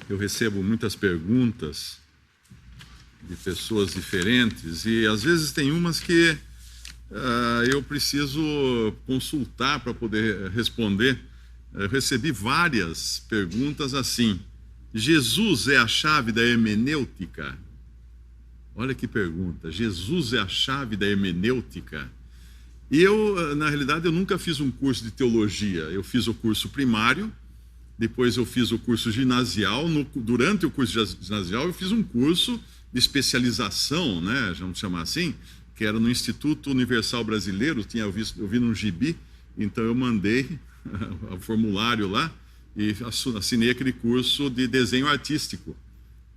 Eu recebo muitas perguntas de pessoas diferentes e às vezes tem umas que eu preciso consultar para poder responder. Eu recebi várias perguntas assim: Jesus é a chave da hermenêutica? Olha que pergunta. Jesus é a chave da hermenêutica? E eu, na realidade, eu nunca fiz um curso de teologia. Eu fiz o curso primário, depois eu fiz o curso ginasial. Durante o curso ginasial, eu fiz um curso de especialização, né, vamos chamar assim, que era no Instituto Universal Brasileiro. Eu vi num gibi, então eu mandei o formulário lá e assinei aquele curso de desenho artístico.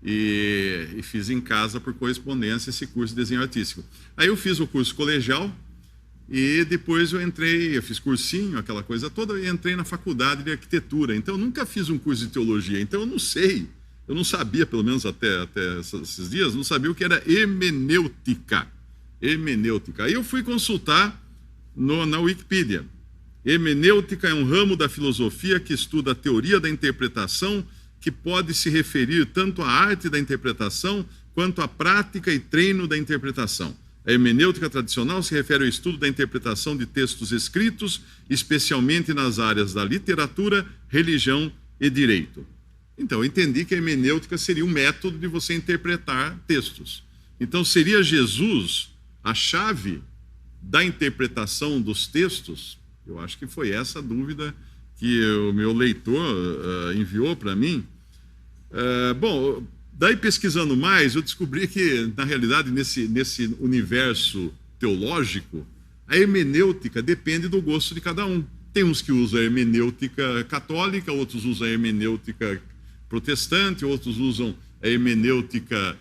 E fiz em casa, por correspondência, esse curso de desenho artístico. Aí eu fiz o curso colegial e depois eu fiz cursinho, aquela coisa toda, e entrei na faculdade de arquitetura. Então eu nunca fiz um curso de teologia, então eu não sei, eu não sabia, pelo menos até esses dias, não sabia o que era hermenêutica. Hermenêutica. Aí eu fui consultar na Wikipedia. Hermenêutica é um ramo da filosofia que estuda a teoria da interpretação, que pode se referir tanto à arte da interpretação quanto à prática e treino da interpretação. A hermenêutica tradicional se refere ao estudo da interpretação de textos escritos, especialmente nas áreas da literatura, religião e direito. Então, eu entendi que a hermenêutica seria um método de você interpretar textos. Então, seria Jesus a chave da interpretação dos textos? Eu acho que foi essa a dúvida que o meu leitor enviou para mim. Bom, daí pesquisando mais, eu descobri que, na realidade, nesse universo teológico, a hermenêutica depende do gosto de cada um. Tem uns que usam a hermenêutica católica, outros usam a hermenêutica protestante, outros usam a hermenêutica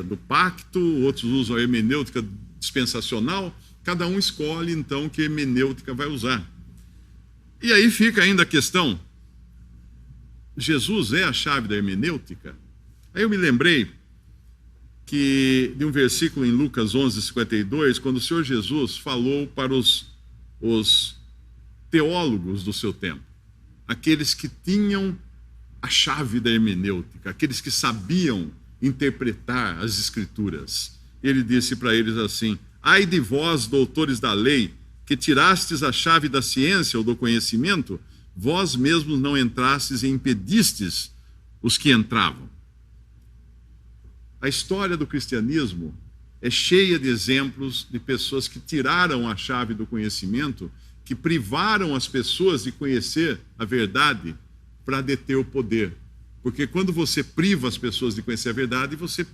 do pacto, outros usam a hermenêutica dispensacional. Cada um escolhe, então, que hermenêutica vai usar. E aí fica ainda a questão: Jesus é a chave da hermenêutica? Aí eu me lembrei de um versículo em Lucas 11:52, quando o Senhor Jesus falou para os teólogos do seu tempo, aqueles que tinham a chave da hermenêutica, aqueles que sabiam interpretar as Escrituras. Ele disse para eles assim: ai de vós, doutores da lei, que tirastes a chave da ciência ou do conhecimento, vós mesmos não entrastes e impedistes os que entravam. A história do cristianismo é cheia de exemplos de pessoas que tiraram a chave do conhecimento, que privaram as pessoas de conhecer a verdade para deter o poder. Porque quando você priva as pessoas de conhecer a verdade, você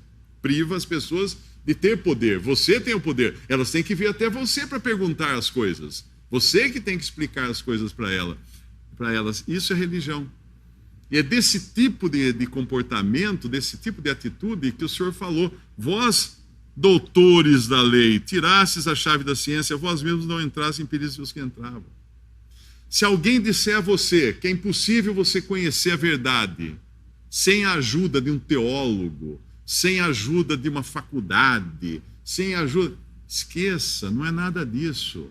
priva as pessoas de ter poder. Você tem o poder. Elas têm que vir até você para perguntar as coisas. Você que tem que explicar as coisas para elas. Isso é religião. E é desse tipo de comportamento, desse tipo de atitude que o Senhor falou: vós, doutores da lei, tirastes a chave da ciência, vós mesmos não entrassem e impedistes os que entravam. Se alguém disser a você que é impossível você conhecer a verdade sem a ajuda de um teólogo, sem a ajuda de uma faculdade, sem a ajuda... Esqueça, não é nada disso.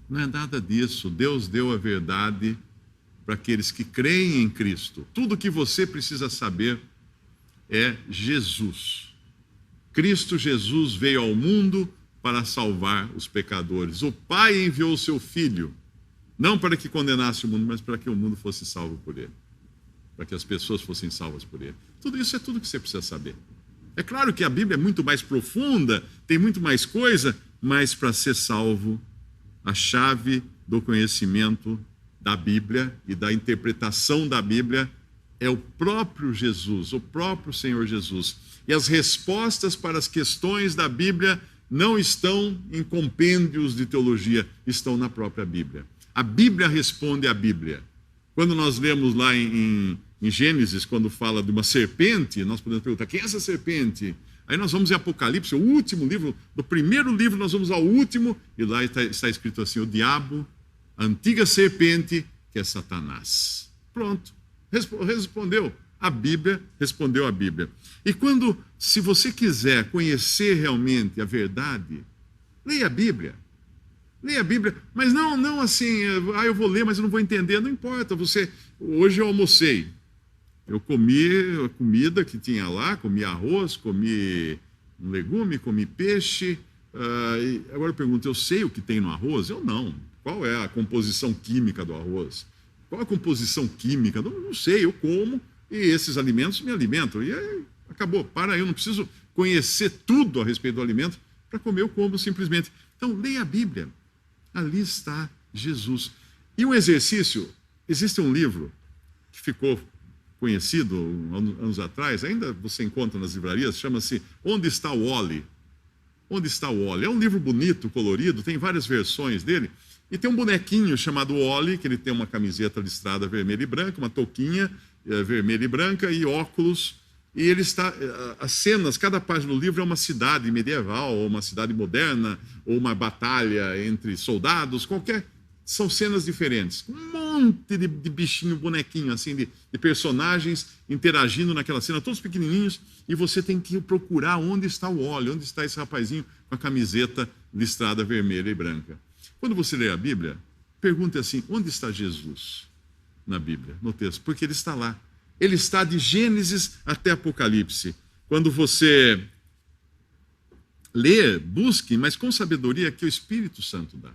Não é nada disso. Deus deu a verdade para aqueles que creem em Cristo. Tudo o que você precisa saber é Jesus. Cristo Jesus veio ao mundo para salvar os pecadores. O Pai enviou o seu Filho, não para que condenasse o mundo, mas para que o mundo fosse salvo por ele. Para que as pessoas fossem salvas por ele. Tudo isso é tudo que você precisa saber. É claro que a Bíblia é muito mais profunda, tem muito mais coisa, mas para ser salvo, a chave do conhecimento da Bíblia e da interpretação da Bíblia é o próprio Jesus, o próprio Senhor Jesus. E as respostas para as questões da Bíblia não estão em compêndios de teologia, estão na própria Bíblia. A Bíblia responde à Bíblia. Quando nós lemos lá em Gênesis, quando fala de uma serpente, nós podemos perguntar: quem é essa serpente? Aí nós vamos em Apocalipse, o último livro, do primeiro livro nós vamos ao último, e lá está escrito assim: o diabo, a antiga serpente, que é Satanás. Pronto, respondeu. A Bíblia respondeu a Bíblia. E se você quiser conhecer realmente a verdade, leia a Bíblia. Leia a Bíblia, mas não assim, eu vou ler, mas eu não vou entender. Não importa, hoje eu almocei. Eu comi a comida que tinha lá, comi arroz, comi um legume, comi peixe. E agora eu pergunto, eu sei o que tem no arroz? Eu não. Qual é a composição química do arroz? Qual a composição química? Não sei, eu como e esses alimentos me alimentam. E aí, acabou, para aí, eu não preciso conhecer tudo a respeito do alimento para comer, eu como simplesmente. Então, leia a Bíblia. Ali está Jesus. E um exercício, existe um livro que ficou conhecido anos atrás, ainda você encontra nas livrarias, chama-se Onde está o Wally? Onde está o Wally? É um livro bonito, colorido, tem várias versões dele, e tem um bonequinho chamado Wally, que ele tem uma camiseta listrada vermelha e branca, uma touquinha vermelha e branca e óculos, e ele está, as cenas, cada página do livro é uma cidade medieval, ou uma cidade moderna, ou uma batalha entre soldados, são cenas diferentes. Um monte de bichinho, bonequinho, assim, de personagens interagindo naquela cena, todos pequenininhos, e você tem que procurar onde está o Wally, onde está esse rapazinho com a camiseta listrada vermelha e branca. Quando você lê a Bíblia, pergunte assim, onde está Jesus na Bíblia, no texto? Porque ele está lá. Ele está de Gênesis até Apocalipse. Quando você lê, busque, mas com sabedoria que o Espírito Santo dá.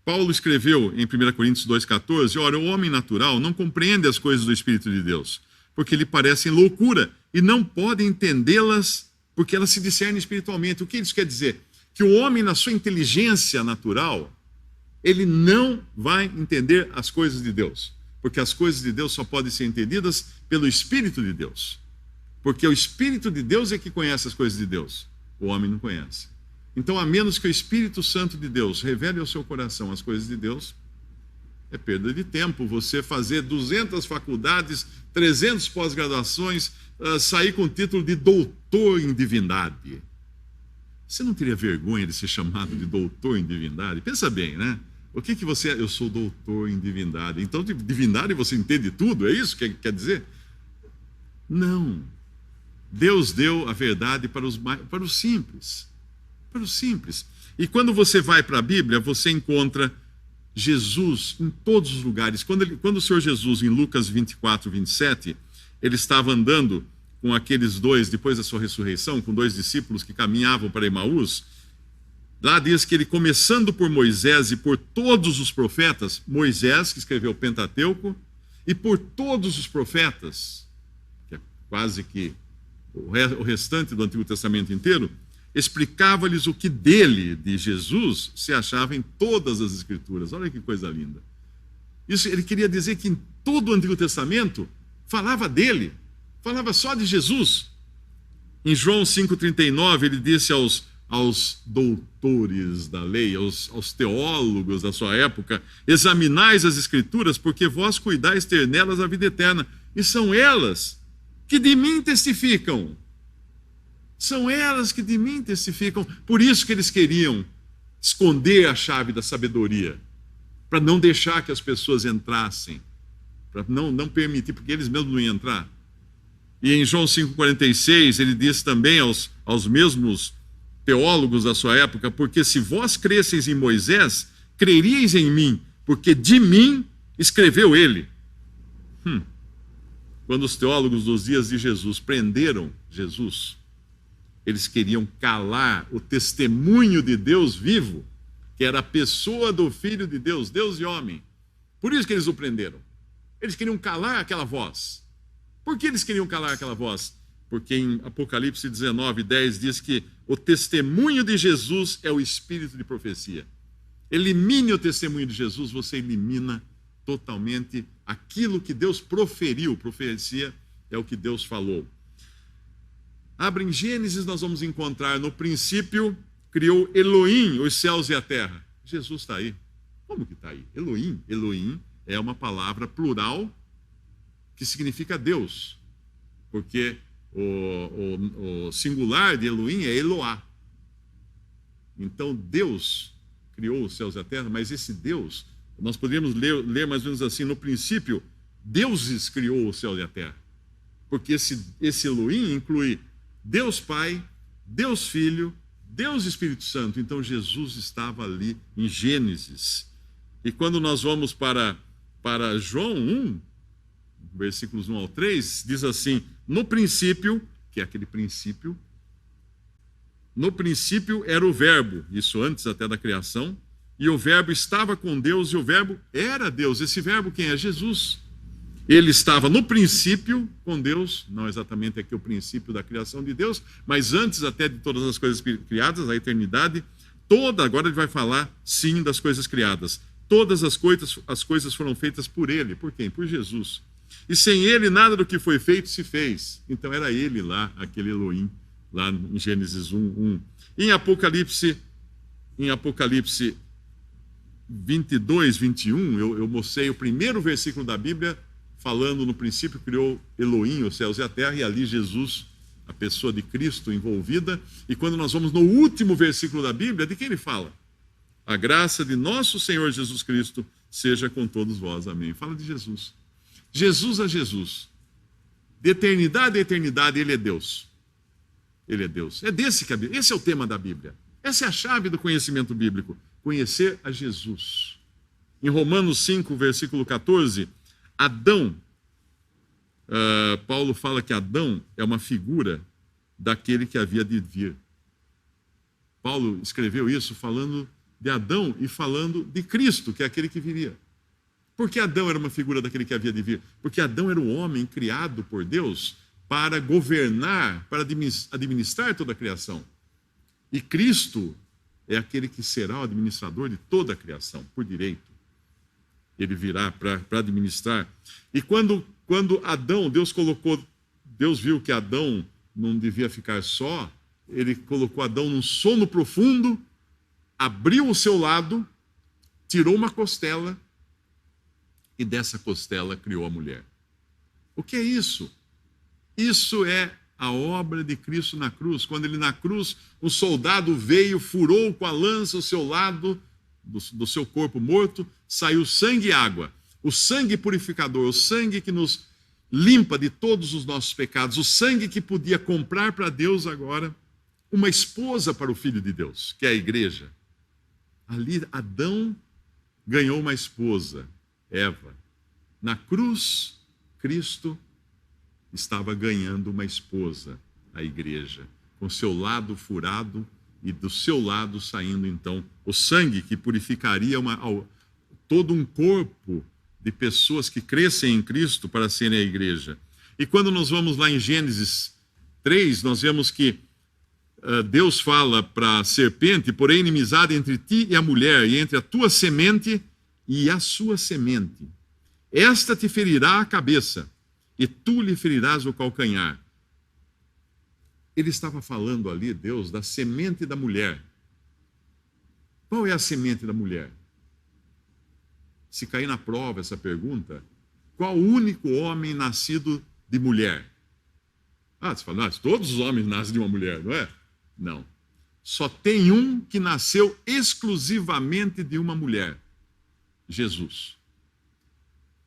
Paulo escreveu em 1 Coríntios 2,14, ora, o homem natural não compreende as coisas do Espírito de Deus, porque lhe parecem loucura, e não pode entendê-las, porque elas se discernem espiritualmente. O que isso quer dizer? Que o homem, na sua inteligência natural, ele não vai entender as coisas de Deus, porque as coisas de Deus só podem ser entendidas pelo Espírito de Deus, porque o Espírito de Deus é que conhece as coisas de Deus, o homem não conhece. Então, a menos que o Espírito Santo de Deus revele ao seu coração as coisas de Deus, é perda de tempo você fazer 200 faculdades, 300 pós-graduações, sair com o título de doutor em divindade. Você não teria vergonha de ser chamado de doutor em divindade? Pensa bem, né? O que você é? Eu sou doutor em divindade. Então, de divindade você entende tudo? É isso que quer dizer? Não. Deus deu a verdade para os simples. Para os simples. E quando você vai para a Bíblia, você encontra Jesus em todos os lugares. Quando o Senhor Jesus, em Lucas 24, 27, ele estava andando com aqueles dois, depois da sua ressurreição, com 2 discípulos que caminhavam para Emaús, lá diz que ele, começando por Moisés e por todos os profetas, Moisés, que escreveu o Pentateuco, e por todos os profetas, que é quase que o restante do Antigo Testamento inteiro, explicava-lhes o que dele, de Jesus, se achava em todas as Escrituras. Olha que coisa linda. Isso ele queria dizer que em todo o Antigo Testamento falava dele, falava só de Jesus. Em João 5,39, ele disse aos doutores da lei, aos teólogos da sua época, examinais as Escrituras, porque vós cuidais ter nelas a vida eterna, e são elas que de mim testificam. São elas que de mim testificam. Por isso que eles queriam esconder a chave da sabedoria, para não deixar que as pessoas entrassem, para não permitir, porque eles mesmos não iam entrar. E em João 5,46, ele diz também aos mesmos teólogos da sua época, porque se vós cresceis em Moisés, creríeis em mim, porque de mim escreveu ele. Quando os teólogos dos dias de Jesus prenderam Jesus, eles queriam calar o testemunho de Deus vivo, que era a pessoa do Filho de Deus, Deus e homem. Por isso que eles o prenderam. Eles queriam calar aquela voz. Por que eles queriam calar aquela voz? Porque em Apocalipse 19, 10 diz que o testemunho de Jesus é o espírito de profecia. Elimine o testemunho de Jesus, você elimina totalmente aquilo que Deus proferiu. Profecia é o que Deus falou. Abre em Gênesis, nós vamos encontrar, no princípio, criou Elohim os céus e a terra. Jesus está aí. Como que está aí? Elohim. Elohim é uma palavra plural que significa Deus. Porque o singular de Elohim é Eloá. Então, Deus criou os céus e a terra, mas esse Deus, nós poderíamos ler mais ou menos assim, no princípio, deuses criou o céu e a terra. Porque esse Elohim inclui Deus Pai, Deus Filho, Deus Espírito Santo. Então Jesus estava ali em Gênesis. E quando nós vamos para João 1, versículos 1 ao 3, diz assim: no princípio, que é aquele princípio, no princípio era o verbo, isso antes até da criação, e o verbo estava com Deus, e o verbo era Deus. Esse verbo quem é? Jesus. Ele estava no princípio com Deus, não exatamente aqui o princípio da criação de Deus, mas antes até de todas as coisas criadas, a eternidade toda. Agora ele vai falar, sim, das coisas criadas. Todas as coisas foram feitas por ele. Por quem? Por Jesus. E sem ele nada do que foi feito se fez. Então era ele lá, aquele Elohim, lá em Gênesis 1:1. Em Apocalipse 22, 21, eu mostrei o primeiro versículo da Bíblia, falando no princípio criou Elohim os céus e a terra, e ali Jesus, a pessoa de Cristo envolvida. E quando nós vamos no último versículo da Bíblia, de quem ele fala? A graça de nosso Senhor Jesus Cristo seja com todos vós. Amém. Fala de Jesus. Jesus a Jesus. De eternidade a eternidade, ele é Deus. Ele é Deus. É desse que esse é o tema da Bíblia. Essa é a chave do conhecimento bíblico. Conhecer a Jesus. Em Romanos 5, versículo 14, Adão, Paulo fala que Adão é uma figura daquele que havia de vir. Paulo escreveu isso falando de Adão e falando de Cristo, que é aquele que viria. Por que Adão era uma figura daquele que havia de vir? Porque Adão era o homem criado por Deus para governar, para administrar toda a criação. E Cristo é aquele que será o administrador de toda a criação, por direito. Ele virá para administrar. E quando Adão, Deus viu que Adão não devia ficar só, ele colocou Adão num sono profundo, abriu o seu lado, tirou uma costela e dessa costela criou a mulher. O que é isso? Isso é a obra de Cristo na cruz. Quando ele na cruz, o soldado veio, furou com a lança o seu lado do seu corpo morto, saiu sangue e água. O sangue purificador, o sangue que nos limpa de todos os nossos pecados, o sangue que podia comprar para Deus agora uma esposa para o Filho de Deus, que é a igreja. Ali Adão ganhou uma esposa, Eva. Na cruz, Cristo estava ganhando uma esposa, a igreja, com seu lado furado e do seu lado saindo então o sangue que purificaria todo um corpo de pessoas que crescem em Cristo para serem a igreja. E quando nós vamos lá em Gênesis 3, nós vemos que Deus fala para a serpente: porém inimizade entre ti e a mulher, e entre a tua semente e a sua semente. Esta te ferirá a cabeça, e tu lhe ferirás o calcanhar. Ele estava falando ali, Deus, da semente da mulher. Qual é a semente da mulher? Se cair na prova essa pergunta, qual o único homem nascido de mulher? Você fala, todos os homens nascem de uma mulher, não é? Não. Só tem um que nasceu exclusivamente de uma mulher: Jesus.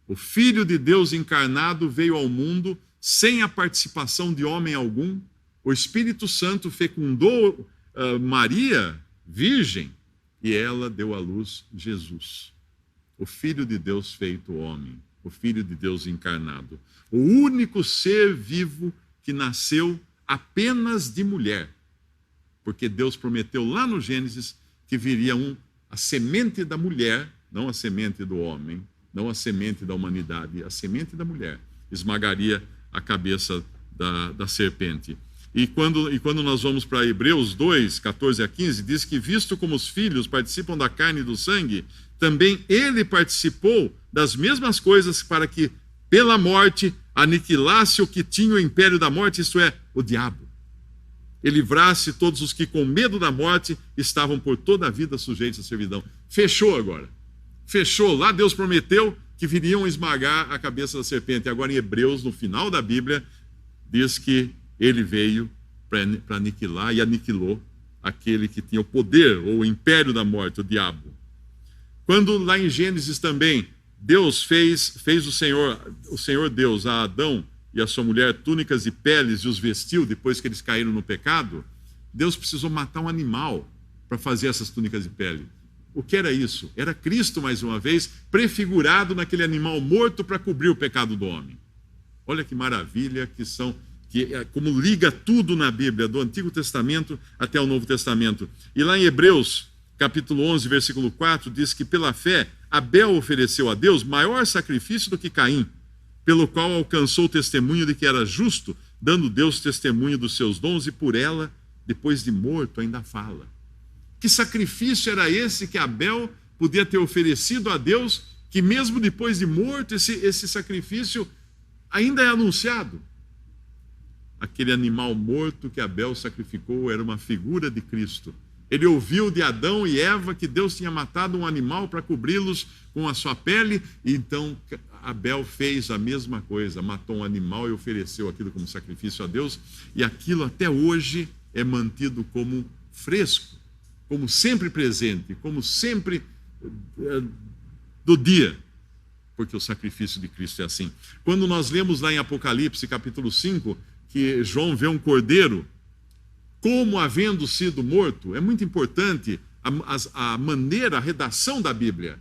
O Filho de Deus encarnado veio ao mundo sem a participação de homem algum. O Espírito Santo fecundou Maria, virgem, e ela deu à luz Jesus. O Filho de Deus feito homem, o Filho de Deus encarnado. O único ser vivo que nasceu apenas de mulher. Porque Deus prometeu lá no Gênesis que viria a semente da mulher, não a semente do homem, não a semente da humanidade, a semente da mulher esmagaria a cabeça da serpente. E quando nós vamos para Hebreus 2, 14 a 15, diz que visto como os filhos participam da carne e do sangue, também ele participou das mesmas coisas para que, pela morte, aniquilasse o que tinha o império da morte, isto é, o diabo. E livrasse todos os que com medo da morte estavam por toda a vida sujeitos à servidão. Fechou agora. Fechou. Lá Deus prometeu que viriam esmagar a cabeça da serpente. Agora em Hebreus, no final da Bíblia, diz que ele veio para aniquilar e aniquilou aquele que tinha o poder ou o império da morte, o diabo. Quando lá em Gênesis também, Deus fez o Senhor Deus a Adão e a sua mulher túnicas e peles e os vestiu depois que eles caíram no pecado, Deus precisou matar um animal para fazer essas túnicas de pele. O que era isso? Era Cristo, mais uma vez, prefigurado naquele animal morto para cobrir o pecado do homem. Olha que maravilha como liga tudo na Bíblia, do Antigo Testamento até o Novo Testamento. E lá em Hebreus, capítulo 11, versículo 4, diz que pela fé Abel ofereceu a Deus maior sacrifício do que Caim, pelo qual alcançou o testemunho de que era justo, dando Deus testemunho dos seus dons, e por ela, depois de morto, ainda fala. Que sacrifício era esse que Abel podia ter oferecido a Deus, que mesmo depois de morto, esse sacrifício ainda é anunciado? Aquele animal morto que Abel sacrificou era uma figura de Cristo. Ele ouviu de Adão e Eva que Deus tinha matado um animal para cobri-los com a sua pele, e então Abel fez a mesma coisa, matou um animal e ofereceu aquilo como sacrifício a Deus, e aquilo até hoje é mantido como fresco, como sempre presente, como sempre do dia, porque o sacrifício de Cristo é assim. Quando nós lemos lá em Apocalipse, capítulo 5, que João vê um cordeiro, como havendo sido morto, é muito importante a maneira, a redação da Bíblia,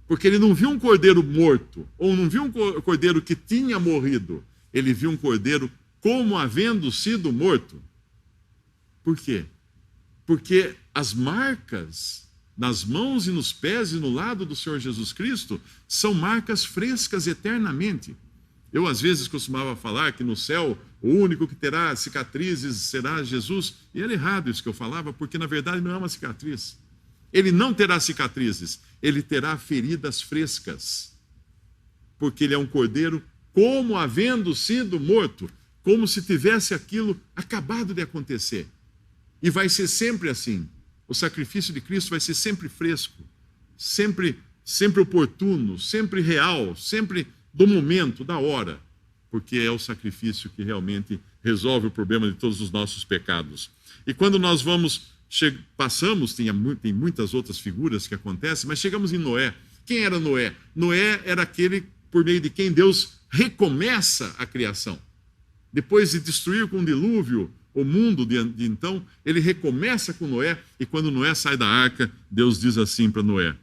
porque ele não viu um cordeiro morto, ou não viu um cordeiro que tinha morrido, ele viu um cordeiro como havendo sido morto. Por quê? Porque as marcas nas mãos e nos pés e no lado do Senhor Jesus Cristo são marcas frescas eternamente. Eu, às vezes, costumava falar que no céu o único que terá cicatrizes será Jesus, e era errado isso que eu falava, porque na verdade não é uma cicatriz. Ele não terá cicatrizes, ele terá feridas frescas, porque ele é um cordeiro como havendo sido morto, como se tivesse aquilo acabado de acontecer. E vai ser sempre assim. O sacrifício de Cristo vai ser sempre fresco, sempre oportuno, sempre real, sempre do momento, da hora, porque é o sacrifício que realmente resolve o problema de todos os nossos pecados. E quando nós passamos, tem muitas outras figuras que acontecem, mas chegamos em Noé. Quem era Noé? Noé era aquele por meio de quem Deus recomeça a criação. Depois de destruir com o dilúvio o mundo de então, ele recomeça com Noé, e quando Noé sai da arca, Deus diz assim para Noé: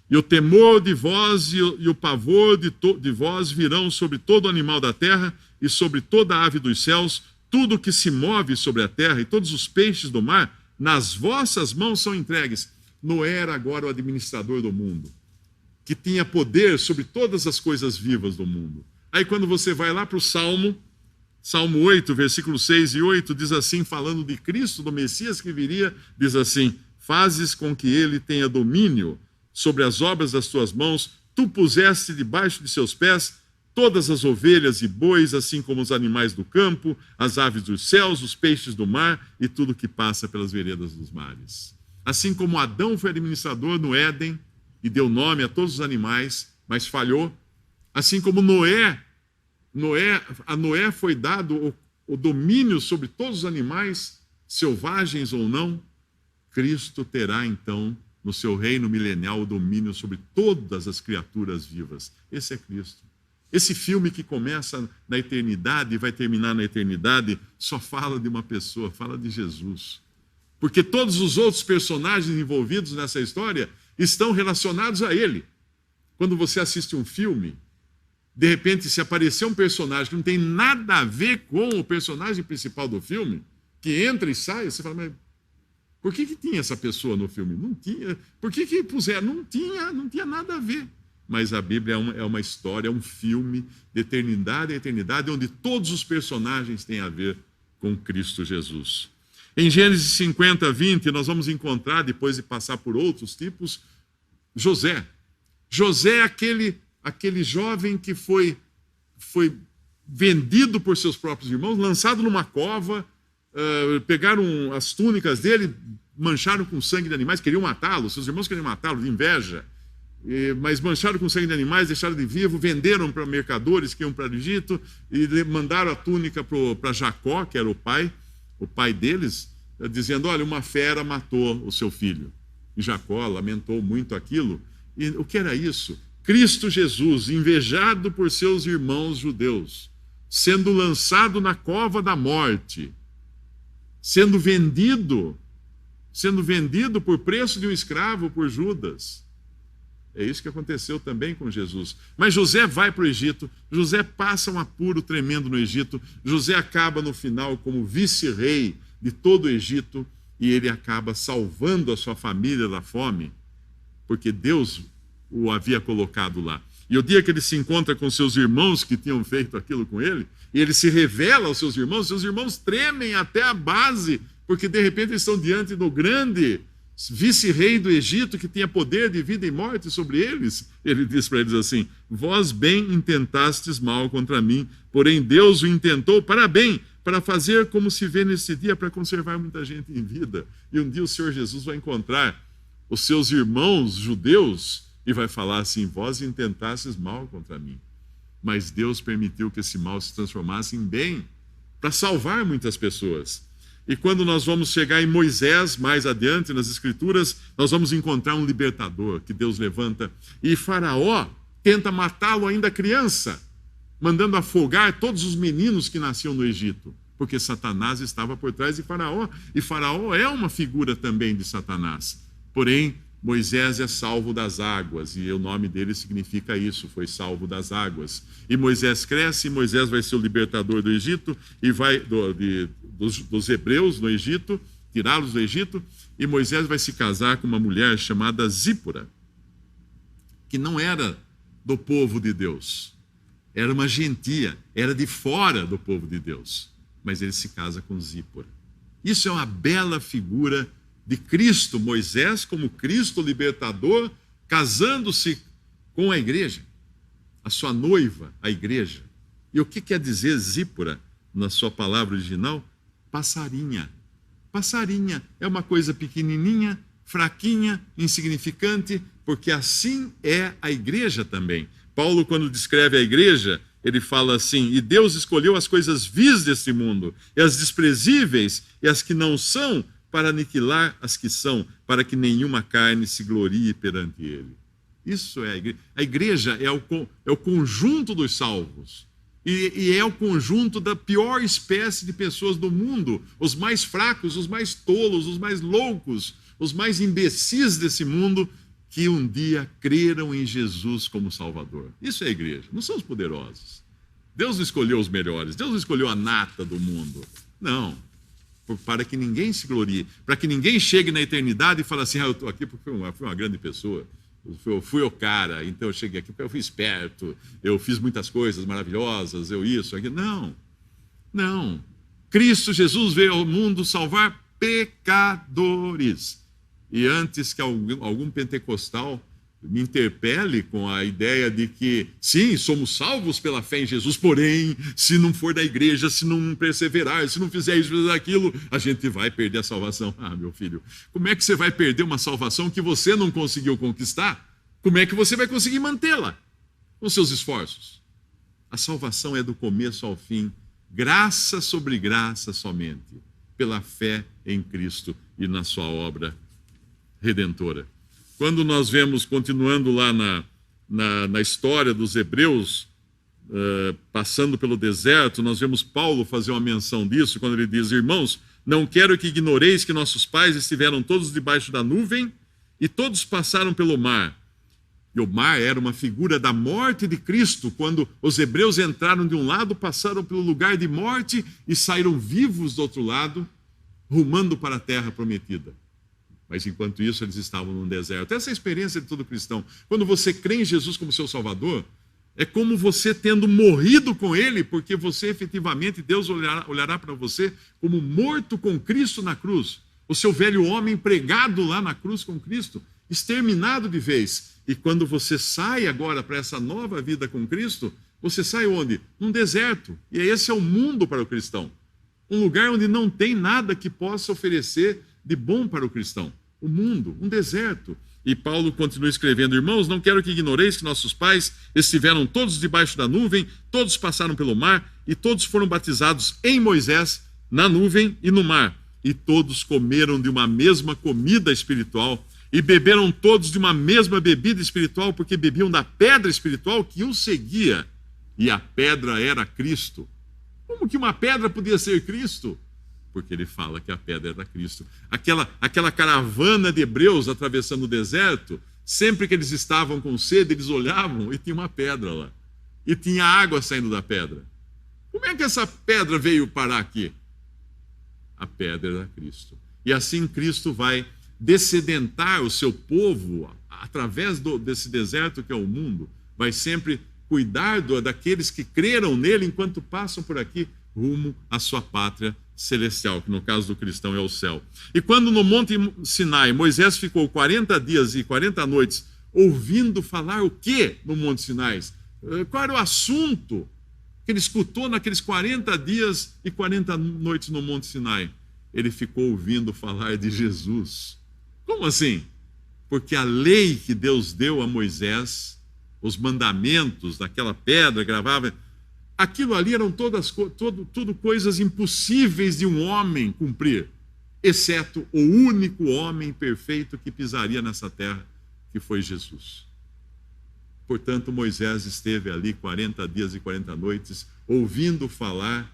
e o temor de vós e o pavor de vós virão sobre todo animal da terra e sobre toda ave dos céus, tudo que se move sobre a terra e todos os peixes do mar, nas vossas mãos são entregues. Noé era agora o administrador do mundo, que tinha poder sobre todas as coisas vivas do mundo. Aí quando você vai lá para o Salmo 8, versículos 6 e 8, diz assim, falando de Cristo, do Messias que viria, diz assim: fazes com que ele tenha domínio sobre as obras das tuas mãos, tu puseste debaixo de seus pés todas as ovelhas e bois, assim como os animais do campo, as aves dos céus, os peixes do mar e tudo que passa pelas veredas dos mares. Assim como Adão foi administrador no Éden e deu nome a todos os animais, mas falhou, assim como a Noé foi dado o domínio sobre todos os animais, selvagens ou não, Cristo terá então no seu reino milenial o domínio sobre todas as criaturas vivas. Esse é Cristo. Esse filme que começa na eternidade e vai terminar na eternidade só fala de uma pessoa, fala de Jesus. Porque todos os outros personagens envolvidos nessa história estão relacionados a ele. Quando você assiste um filme, de repente, se aparecer um personagem que não tem nada a ver com o personagem principal do filme, que entra e sai, você fala, mas por que tinha essa pessoa no filme? Não tinha. Por que puseram? Não tinha nada a ver. Mas a Bíblia é uma história, é um filme de eternidade a eternidade, onde todos os personagens têm a ver com Cristo Jesus. Em Gênesis 50, 20, nós vamos encontrar, depois de passar por outros tipos, José. José é aquele jovem que foi vendido por seus próprios irmãos, lançado numa cova, pegaram as túnicas dele, mancharam com sangue de animais, queriam matá-lo, seus irmãos queriam matá-lo de inveja, mas mancharam com sangue de animais, deixaram de vivo, venderam para mercadores que iam para o Egito e mandaram a túnica para Jacó, que era o pai deles, dizendo, olha, uma fera matou o seu filho. E Jacó lamentou muito aquilo. E o que era isso? Cristo Jesus, invejado por seus irmãos judeus, sendo lançado na cova da morte, sendo vendido por preço de um escravo por Judas. É isso que aconteceu também com Jesus. Mas José vai para o Egito, José passa um apuro tremendo no Egito, José acaba no final como vice-rei de todo o Egito e ele acaba salvando a sua família da fome, porque Deus o havia colocado lá. E o dia que ele se encontra com seus irmãos que tinham feito aquilo com ele, e ele se revela aos seus irmãos tremem até a base, porque de repente eles estão diante do grande vice-rei do Egito que tinha poder de vida e morte sobre eles. Ele diz para eles assim: vós bem intentastes mal contra mim, porém Deus o intentou para bem, para fazer como se vê nesse dia, para conservar muita gente em vida. E um dia o Senhor Jesus vai encontrar os seus irmãos judeus e vai falar assim: vós intentastes mal contra mim, mas Deus permitiu que esse mal se transformasse em bem, para salvar muitas pessoas. E quando nós vamos chegar em Moisés, mais adiante nas Escrituras, nós vamos encontrar um libertador que Deus levanta. E Faraó tenta matá-lo ainda criança, mandando afogar todos os meninos que nasciam no Egito, porque Satanás estava por trás de Faraó. E Faraó é uma figura também de Satanás. Porém, Moisés é salvo das águas, e o nome dele significa isso, foi salvo das águas. E Moisés cresce, e Moisés vai ser o libertador do Egito, e vai dos hebreus no Egito, tirá-los do Egito, e Moisés vai se casar com uma mulher chamada Zípora, que não era do povo de Deus, era uma gentia, era de fora do povo de Deus, mas ele se casa com Zípora. Isso é uma bela figura de Cristo, Moisés como Cristo libertador, casando-se com a igreja, a sua noiva, a igreja. E o que quer dizer Zípora na sua palavra original? Passarinha. Passarinha é uma coisa pequenininha, fraquinha, insignificante, porque assim é a igreja também. Paulo, quando descreve a igreja, ele fala assim: e Deus escolheu as coisas vis deste mundo, e as desprezíveis, e as que não são, para aniquilar as que são, para que nenhuma carne se glorie perante ele. Isso é a igreja. A igreja é o conjunto dos salvos. E é o conjunto da pior espécie de pessoas do mundo, os mais fracos, os mais tolos, os mais loucos, os mais imbecis desse mundo, que um dia creram em Jesus como Salvador. Isso é a igreja, não são os poderosos. Deus não escolheu os melhores, Deus não escolheu a nata do mundo. Não. Para que ninguém se glorie, para que ninguém chegue na eternidade e fale assim: eu estou aqui porque fui uma grande pessoa, eu fui o cara, então eu cheguei aqui porque eu fui esperto, eu fiz muitas coisas maravilhosas, eu isso, aquilo. Não, não. Cristo Jesus veio ao mundo salvar pecadores. E antes que algum pentecostal me interpele com a ideia de que, sim, somos salvos pela fé em Jesus, porém, se não for da igreja, se não perseverar, se não fizer isso, fizer aquilo, a gente vai perder a salvação. Ah, meu filho, como é que você vai perder uma salvação que você não conseguiu conquistar? Como é que você vai conseguir mantê-la? Com seus esforços. A salvação é do começo ao fim, graça sobre graça somente, pela fé em Cristo e na sua obra redentora. Quando nós vemos, continuando lá na história dos hebreus, passando pelo deserto, nós vemos Paulo fazer uma menção disso, quando ele diz: irmãos, não quero que ignoreis que nossos pais estiveram todos debaixo da nuvem e todos passaram pelo mar. E o mar era uma figura da morte de Cristo. Quando os hebreus entraram de um lado, passaram pelo lugar de morte e saíram vivos do outro lado, rumando para a terra prometida. Mas enquanto isso eles estavam num deserto. Essa é a experiência de todo cristão. Quando você crê em Jesus como seu Salvador, é como você tendo morrido com Ele, porque você efetivamente, Deus olhará para você como morto com Cristo na cruz. O seu velho homem pregado lá na cruz com Cristo, exterminado de vez. E quando você sai agora para essa nova vida com Cristo, você sai onde? Num deserto. E esse é o mundo para o cristão. Um lugar onde não tem nada que possa oferecer de bom para o cristão. O mundo, um deserto. E Paulo continua escrevendo: irmãos, não quero que ignoreis que nossos pais estiveram todos debaixo da nuvem, todos passaram pelo mar, e todos foram batizados em Moisés, na nuvem e no mar. E todos comeram de uma mesma comida espiritual, e beberam todos de uma mesma bebida espiritual, porque bebiam da pedra espiritual que os seguia. E a pedra era Cristo. Como que uma pedra podia ser Cristo? Porque ele fala que a pedra era Cristo. Aquela caravana de hebreus atravessando o deserto Sempre que eles estavam com sede, eles olhavam e tinha uma pedra lá. E tinha água saindo da pedra. Como é que essa pedra veio parar aqui? A pedra era Cristo. E assim Cristo vai descedentar o seu povo através desse deserto que é o mundo. Vai sempre cuidar daqueles que creram nele enquanto passam por aqui rumo à sua pátria celestial, que no caso do cristão é o céu. E quando no Monte Sinai Moisés ficou 40 dias e 40 noites ouvindo falar o quê no Monte Sinai? Qual era o assunto que ele escutou naqueles 40 dias e 40 noites no Monte Sinai? Ele ficou ouvindo falar de Jesus. Como assim? Porque a lei que Deus deu a Moisés, os mandamentos daquela pedra gravada, aquilo ali eram tudo coisas impossíveis de um homem cumprir, exceto o único homem perfeito que pisaria nessa terra, que foi Jesus. Portanto, Moisés esteve ali 40 dias e 40 noites, ouvindo falar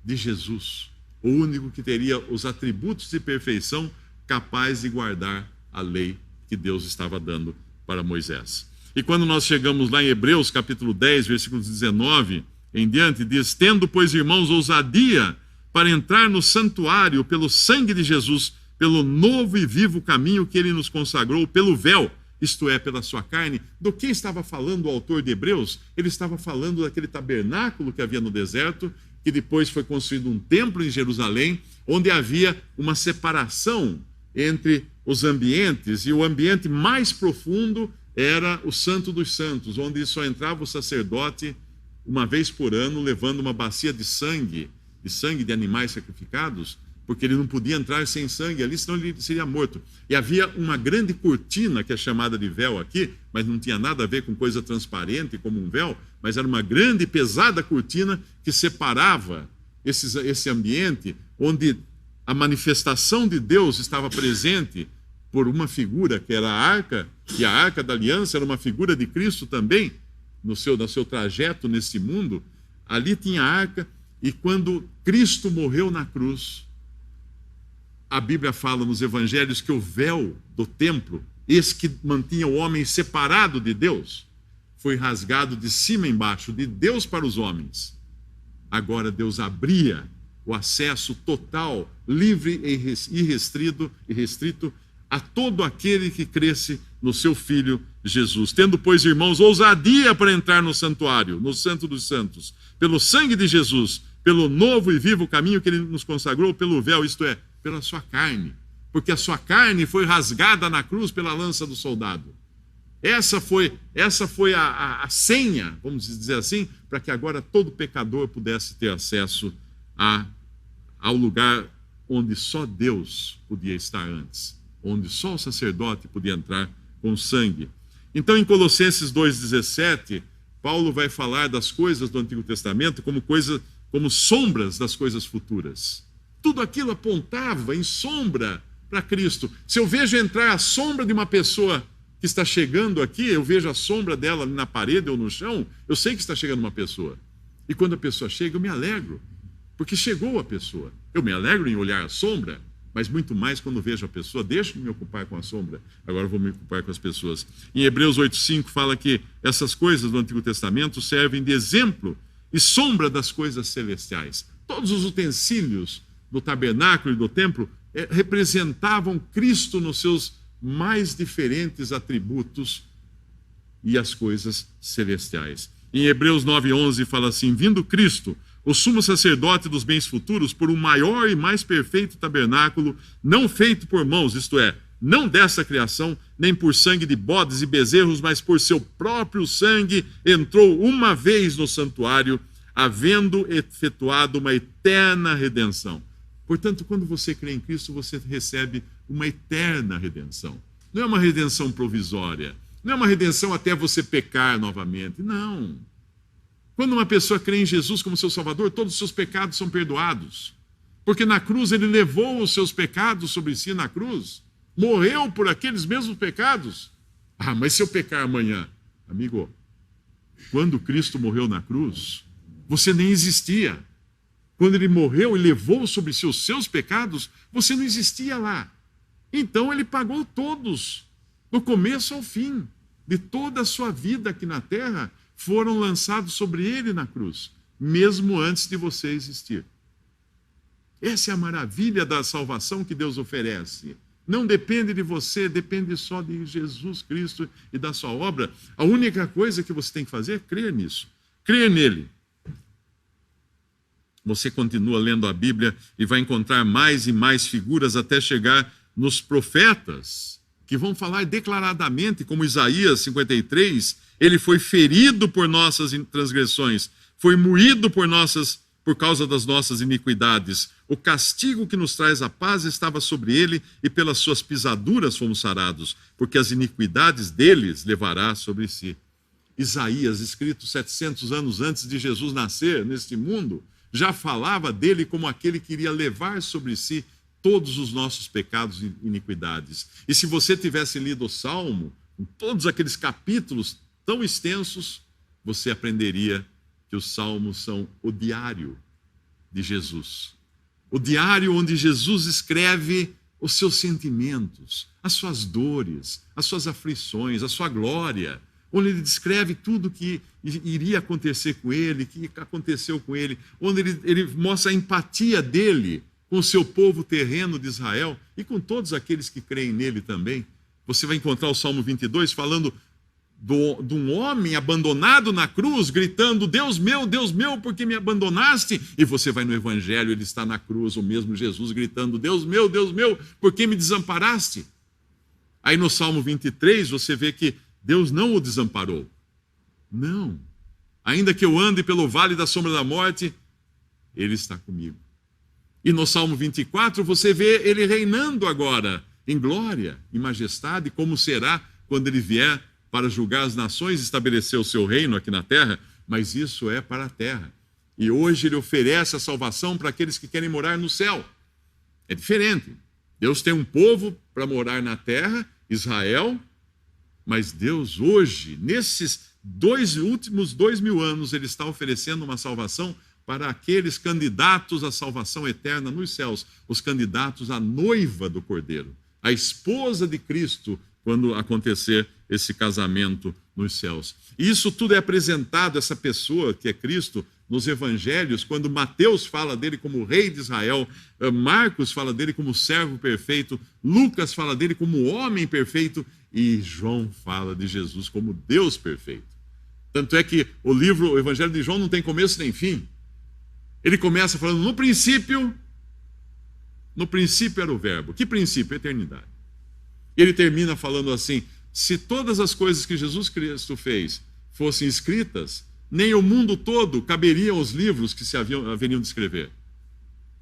de Jesus, o único que teria os atributos de perfeição capaz de guardar a lei que Deus estava dando para Moisés. E quando nós chegamos lá em Hebreus, capítulo 10, versículos 19 em diante, diz: tendo, pois, irmãos, ousadia para entrar no santuário pelo sangue de Jesus, pelo novo e vivo caminho que ele nos consagrou, pelo véu, isto é, pela sua carne. Do que estava falando o autor de Hebreus? Ele estava falando daquele tabernáculo que havia no deserto, que depois foi construído um templo em Jerusalém, onde havia uma separação entre os ambientes, e o ambiente mais profundo era o Santo dos Santos, onde só entrava o sacerdote uma vez por ano, levando uma bacia de sangue de animais sacrificados, porque ele não podia entrar sem sangue ali, senão ele seria morto. E havia uma grande cortina, que é chamada de véu aqui, mas não tinha nada a ver com coisa transparente como um véu, mas era uma grande e pesada cortina que separava esse ambiente, onde a manifestação de Deus estava presente por uma figura que era a arca, e a arca da aliança era uma figura de Cristo também, no seu trajeto nesse mundo. Ali tinha a arca, e quando Cristo morreu na cruz, a Bíblia fala nos evangelhos que o véu do templo, esse que mantinha o homem separado de Deus, foi rasgado de cima a embaixo, de Deus para os homens. Agora Deus abria o acesso total, livre e restrito a todo aquele que cresce no seu Filho Jesus. Tendo, pois, irmãos, ousadia para entrar no santuário, no Santo dos Santos, pelo sangue de Jesus, pelo novo e vivo caminho que ele nos consagrou, pelo véu, isto é, pela sua carne, porque a sua carne foi rasgada na cruz pela lança do soldado. Essa foi a senha, vamos dizer assim, para que agora todo pecador pudesse ter acesso ao lugar onde só Deus podia estar antes, onde só o sacerdote podia entrar com sangue. Então, em Colossenses 2,17, Paulo vai falar das coisas do Antigo Testamento como sombras das coisas futuras. Tudo aquilo apontava em sombra para Cristo. Se eu vejo entrar a sombra de uma pessoa que está chegando aqui, eu vejo a sombra dela ali na parede ou no chão, eu sei que está chegando uma pessoa. E quando a pessoa chega, eu me alegro, porque chegou a pessoa. Eu me alegro em olhar a sombra, mas muito mais quando vejo a pessoa. Deixa de me ocupar com a sombra, agora eu vou me ocupar com as pessoas. Em Hebreus 8,5 fala que essas coisas do Antigo Testamento servem de exemplo e sombra das coisas celestiais. Todos os utensílios do tabernáculo e do templo representavam Cristo nos seus mais diferentes atributos e as coisas celestiais. Em Hebreus 9,11 fala assim: vindo Cristo, o sumo sacerdote dos bens futuros, por um maior e mais perfeito tabernáculo, não feito por mãos, isto é, não dessa criação, nem por sangue de bodes e bezerros, mas por seu próprio sangue, entrou uma vez no santuário, havendo efetuado uma eterna redenção. Portanto, quando você crê em Cristo, você recebe uma eterna redenção. Não é uma redenção provisória, não é uma redenção até você pecar novamente, não. Quando uma pessoa crê em Jesus como seu Salvador, todos os seus pecados são perdoados. Porque na cruz ele levou os seus pecados sobre si na cruz, morreu por aqueles mesmos pecados. Ah, mas se eu pecar amanhã? Amigo, quando Cristo morreu na cruz, você nem existia. Quando ele morreu e levou sobre si os seus pecados, você não existia lá. Então ele pagou todos do começo ao fim, de toda a sua vida aqui na terra, foram lançados sobre ele na cruz, mesmo antes de você existir. Essa é a maravilha da salvação que Deus oferece. Não depende de você, depende só de Jesus Cristo e da sua obra. A única coisa que você tem que fazer é crer nisso, crer nele. Você continua lendo a Bíblia e vai encontrar mais e mais figuras até chegar nos profetas, que vão falar declaradamente, como Isaías 53, ele foi ferido por nossas transgressões, foi moído por causa das nossas iniquidades. O castigo que nos traz a paz estava sobre ele, e pelas suas pisaduras fomos sarados, porque as iniquidades deles levará sobre si. Isaías, escrito 700 anos antes de Jesus nascer neste mundo, já falava dele como aquele que iria levar sobre si todos os nossos pecados e iniquidades. E se você tivesse lido o Salmo, com todos aqueles capítulos tão extensos, você aprenderia que os Salmos são o diário de Jesus. O diário onde Jesus escreve os seus sentimentos, as suas dores, as suas aflições, a sua glória, onde ele descreve tudo que iria acontecer com ele, que aconteceu com ele, onde ele mostra a empatia dele com o seu povo terreno de Israel e com todos aqueles que creem nele também. Você vai encontrar o Salmo 22 falando de um homem abandonado na cruz, gritando, Deus meu, por que me abandonaste? E você vai no Evangelho, ele está na cruz, o mesmo Jesus gritando, Deus meu, por que me desamparaste? Aí no Salmo 23 você vê que Deus não o desamparou. Não. Ainda que eu ande pelo vale da sombra da morte, ele está comigo. E no Salmo 24 você vê ele reinando agora em glória, em majestade, como será quando ele vier para julgar as nações e estabelecer o seu reino aqui na terra, mas isso é para a terra. E hoje ele oferece a salvação para aqueles que querem morar no céu. É diferente. Deus tem um povo para morar na terra, Israel, mas Deus hoje, nesses últimos 2000 anos, ele está oferecendo uma salvação para aqueles candidatos à salvação eterna nos céus, os candidatos à noiva do Cordeiro, a esposa de Cristo, quando acontecer esse casamento nos céus. E isso tudo é apresentado, essa pessoa que é Cristo, nos evangelhos, quando Mateus fala dele como rei de Israel, Marcos fala dele como servo perfeito, Lucas fala dele como homem perfeito, e João fala de Jesus como Deus perfeito. Tanto é que o Evangelho de João não tem começo nem fim. Ele começa falando, no princípio era o verbo. Que princípio? Eternidade. Ele termina falando assim, se todas as coisas que Jesus Cristo fez fossem escritas, nem o mundo todo caberiam os livros que se haveriam de escrever.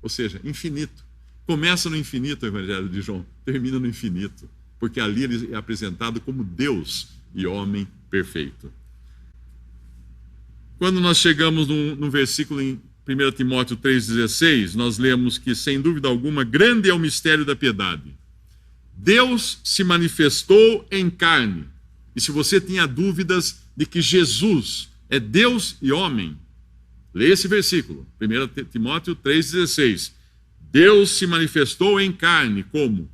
Ou seja, infinito. Começa no infinito o Evangelho de João, termina no infinito. Porque ali ele é apresentado como Deus e homem perfeito. Quando nós chegamos no versículo em 1 Timóteo 3,16, nós lemos que, sem dúvida alguma, grande é o mistério da piedade. Deus se manifestou em carne. E se você tinha dúvidas de que Jesus é Deus e homem, leia esse versículo, 1 Timóteo 3,16. Deus se manifestou em carne, como?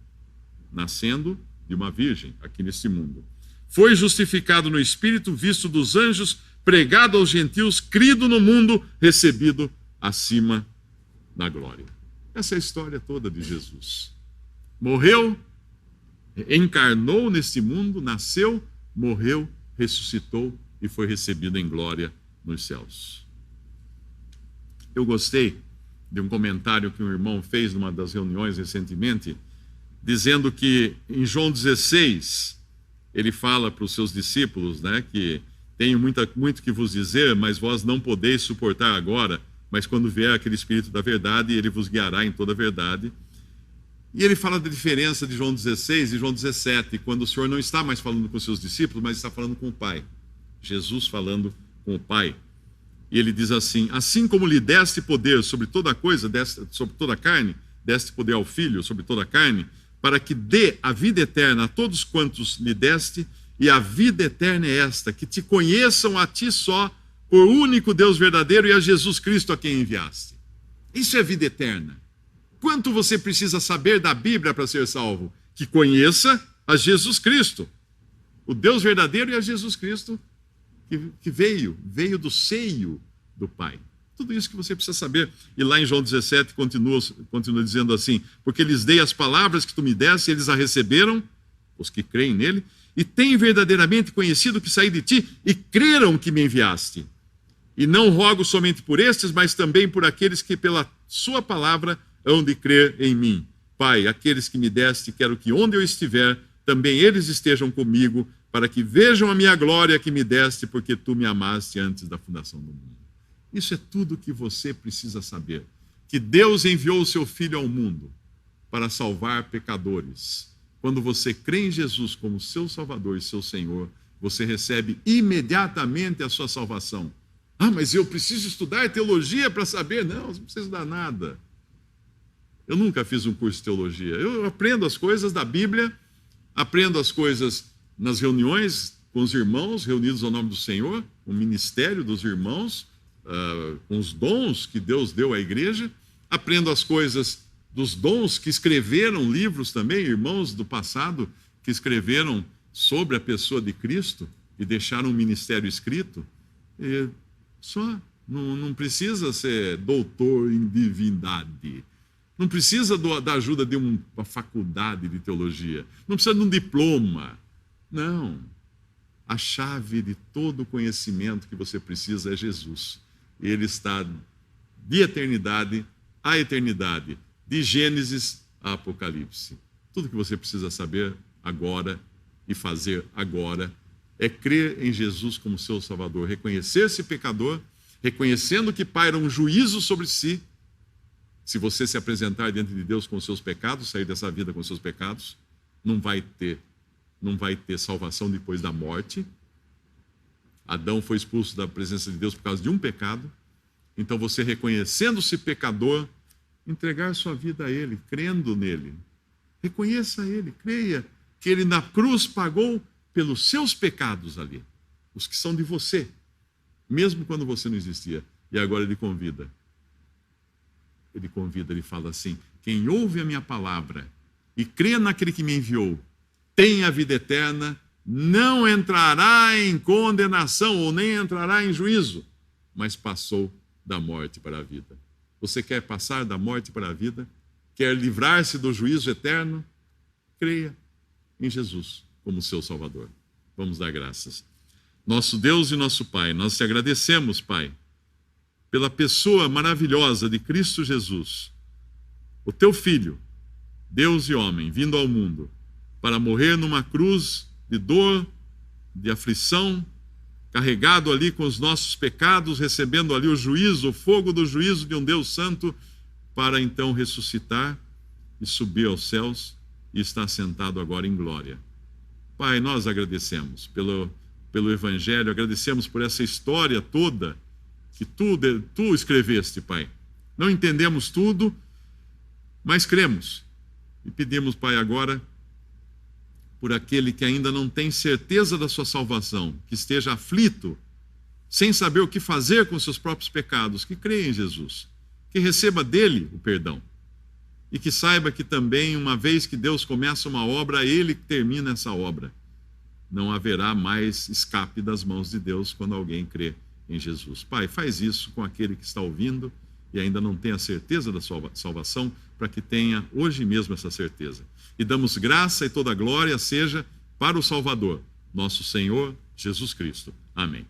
Nascendo de uma virgem aqui neste mundo. Foi justificado no Espírito, visto dos anjos, pregado aos gentios, crido no mundo, recebido acima na glória. Essa é a história toda de Jesus. Morreu, encarnou neste mundo, nasceu, morreu, ressuscitou e foi recebido em glória nos céus. Eu gostei de um comentário que um irmão fez numa das reuniões recentemente, dizendo que em João 16, ele fala para os seus discípulos, né, que tenho muito que vos dizer, mas vós não podeis suportar agora, mas quando vier aquele Espírito da verdade, ele vos guiará em toda a verdade. E ele fala da diferença de João 16 e João 17, quando o Senhor não está mais falando com os seus discípulos, mas está falando com o Pai. Jesus falando com o Pai. E ele diz assim, assim como lhe deste poder sobre toda coisa, sobre toda a carne, deste poder ao Filho sobre toda a carne, para que dê a vida eterna a todos quantos lhe deste, e a vida eterna é esta, que te conheçam a ti só, por único Deus verdadeiro, e a Jesus Cristo a quem enviaste. Isso é vida eterna. Quanto você precisa saber da Bíblia para ser salvo? Que conheça a Jesus Cristo. o Deus verdadeiro e a Jesus Cristo que veio do seio do Pai. Tudo isso que você precisa saber. E lá em João 17 continua dizendo assim: porque lhes dei as palavras que tu me deste, e eles a receberam, os que creem nele, e têm verdadeiramente conhecido que saí de ti, e creram que me enviaste. E não rogo somente por estes, mas também por aqueles que pela sua palavra hão de crer em mim. Pai, aqueles que me deste, quero que onde eu estiver, também eles estejam comigo, para que vejam a minha glória que me deste, porque tu me amaste antes da fundação do mundo. Isso é tudo que você precisa saber. Que Deus enviou o seu Filho ao mundo para salvar pecadores. Quando você crê em Jesus como seu Salvador e seu Senhor, você recebe imediatamente a sua salvação. Ah, mas eu preciso estudar teologia para saber. Não, você não precisa estudar nada. Eu nunca fiz um curso de teologia. Eu aprendo as coisas da Bíblia, aprendo as coisas nas reuniões com os irmãos, reunidos ao nome do Senhor, o ministério dos irmãos, com os dons que Deus deu à igreja. Aprendo as coisas dos dons que escreveram livros também, irmãos do passado, que escreveram sobre a pessoa de Cristo e deixaram um ministério escrito. E só, não precisa ser doutor em divindade. Não precisa da ajuda de uma faculdade de teologia. Não precisa de um diploma. Não. A chave de todo o conhecimento que você precisa é Jesus. Ele está de eternidade a eternidade, de Gênesis a Apocalipse. Tudo que você precisa saber agora e fazer agora é crer em Jesus como seu Salvador, reconhecer-se pecador, reconhecendo que paira um juízo sobre si. Se você se apresentar diante de Deus com os seus pecados, sair dessa vida com os seus pecados, não vai ter salvação depois da morte. Adão foi expulso da presença de Deus por causa de um pecado. Então você, reconhecendo-se pecador, entregar sua vida a Ele, crendo nele. Reconheça Ele, creia que Ele na cruz pagou pelos seus pecados ali, os que são de você, mesmo quando você não existia. E agora Ele convida, ele fala assim: quem ouve a minha palavra e crê naquele que me enviou, tem a vida eterna, não entrará em condenação ou nem entrará em juízo, mas passou da morte para a vida. Você quer passar da morte para a vida? Quer livrar-se do juízo eterno? Creia em Jesus como seu Salvador. Vamos dar graças. Nosso Deus e nosso Pai, nós te agradecemos, Pai, pela pessoa maravilhosa de Cristo Jesus, o teu Filho, Deus e homem, vindo ao mundo para morrer numa cruz de dor, de aflição, carregado ali com os nossos pecados, recebendo ali o juízo, o fogo do juízo de um Deus santo, para então ressuscitar e subir aos céus e estar sentado agora em glória. Pai, nós agradecemos pelo Evangelho, agradecemos por essa história toda que tu escreveste, Pai. Não entendemos tudo, mas cremos. E pedimos, Pai, agora, por aquele que ainda não tem certeza da sua salvação, que esteja aflito, sem saber o que fazer com seus próprios pecados, que creia em Jesus, que receba dele o perdão. E que saiba que também, uma vez que Deus começa uma obra, ele termina essa obra. Não haverá mais escape das mãos de Deus quando alguém crê em Jesus. Pai, faz isso com aquele que está ouvindo e ainda não tem a certeza da sua salvação, para que tenha hoje mesmo essa certeza. E damos graça e toda glória seja para o Salvador, nosso Senhor Jesus Cristo. Amém.